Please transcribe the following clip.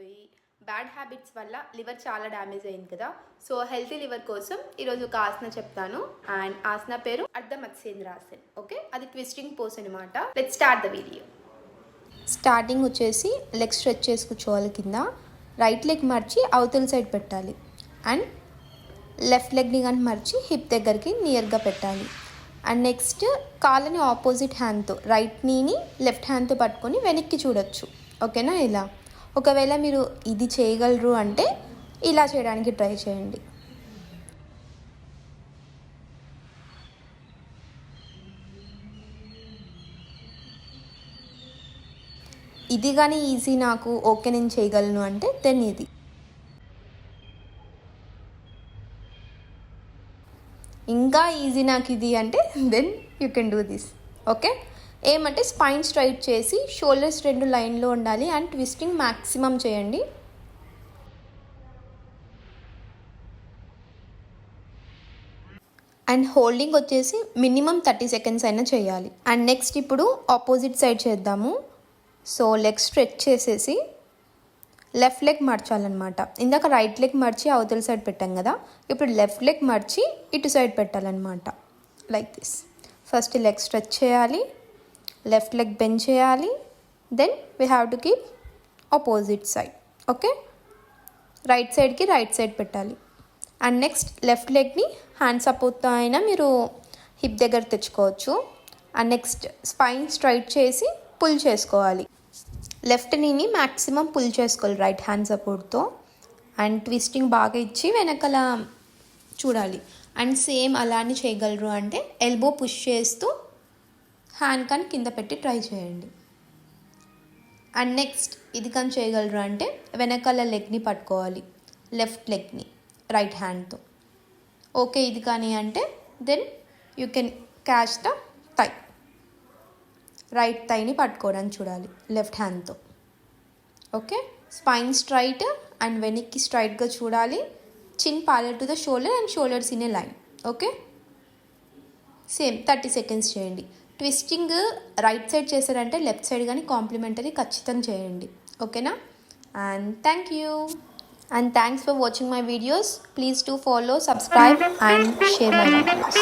అయిపోయి bad habits వల్ల liver చాలా డ్యామేజ్ అయింది కదా. సో హెల్తీ లివర్ కోసం ఈరోజు ఒక ఆసన చెప్తాను. అండ్ ఆసన పేరు అర్ధ మత్స్యేంద్ర ఆసన్. ఓకే, అది ట్విస్టింగ్ పోజ్ అనమాట. Let's start the video. Starting వచ్చేసి లెగ్ స్ట్రెచ్ చేసి కూర్చోవాలి. కింద రైట్ లెగ్ మర్చి అవతల సైడ్ పెట్టాలి. అండ్ లెఫ్ట్ లెగ్ని కానీ మర్చి హిప్ దగ్గరికి నియర్గా పెట్టాలి. అండ్ నెక్స్ట్ కాళ్ళని ఆపోజిట్ హ్యాండ్తో రైట్ నీని లెఫ్ట్ హ్యాండ్తో పట్టుకొని వెనక్కి చూడొచ్చు. ఓకేనా? ఇలా ఒకవేళ మీరు ఇది చేయగలరు అంటే ఇలా చేయడానికి ట్రై చేయండి. ఇది కానీ ఈజీ నాకు, ఓకే నేను చేయగలను అంటే దెన్ ఇది. ఇంకా ఈజీ నాకు ఇది అంటే then you can do this. Okay, ఏమంటే స్పైన్ స్ట్రైట్ చేసి షోల్డర్స్ రెండు లైన్లో ఉండాలి. అండ్ ట్విస్టింగ్ మ్యాక్సిమం చేయండి. అండ్ హోల్డింగ్ వచ్చేసి మినిమం 30 సెకండ్స్ అయినా చేయాలి. అండ్ నెక్స్ట్ ఇప్పుడు ఆపోజిట్ సైడ్ చేద్దాము. సో లెగ్ స్ట్రెచ్ చేసేసి లెఫ్ట్ లెగ్ మర్చాలన్నమాట. ఇందాక రైట్ లెగ్ మర్చి అవతల సైడ్ పెట్టాం కదా, ఇప్పుడు లెఫ్ట్ లెగ్ మర్చి ఇటు సైడ్ పెట్టాలన్నమాట. Like this. First leg stretch చేయాలి, లెఫ్ట్ లెగ్ బెండ్ చేయాలి, then we have to keep opposite side. Okay, right సైడ్కి రైట్ సైడ్ పెట్టాలి. అండ్ నెక్స్ట్ లెఫ్ట్ లెగ్ని హ్యాండ్ సపోర్ట్తో అయినా మీరు హిప్ దగ్గర తెచ్చుకోవచ్చు. అండ్ నెక్స్ట్ స్పైన్ స్ట్రైట్ చేసి పుల్ చేసుకోవాలి. లెఫ్ట్ నీని మ్యాక్సిమం పుల్ చేసుకోవాలి రైట్ హ్యాండ్ సపోర్ట్తో. అండ్ ట్విస్టింగ్ బాగా ఇచ్చి వెనకాల చూడాలి. అండ్ సేమ్ అలానే చేయగలరు అంటే ఎల్బో పుష్ చేస్తూ హ్యాండ్ కానీ కింద పెట్టి ట్రై చేయండి. అండ్ నెక్స్ట్ ఇది కానీ చేయగలరు అంటే వెనకాల లెగ్ని పట్టుకోవాలి, లెఫ్ట్ లెగ్ని రైట్ హ్యాండ్తో. ఓకే, ఇది కానీ అంటే then you can catch the thigh. Right థైని పట్టుకోవడానికి చూడాలి లెఫ్ట్ హ్యాండ్తో. ఓకే, స్పైన్ స్ట్రైట్ అండ్ వెనక్కి స్ట్రైట్గా చూడాలి. చిన్ parallel to the shoulder and shoulders in a line. Okay, same 30 seconds చేయండి. ట్విస్టింగ్ రైట్ సైడ్ చేశారంటే లెఫ్ట్ సైడ్ కానీ కాంప్లిమెంటరీ ఖచ్చితంగా చేయండి. ఓకేనా? And thank you. And thanks for watching my videos. Please do follow, subscribe and share my videos.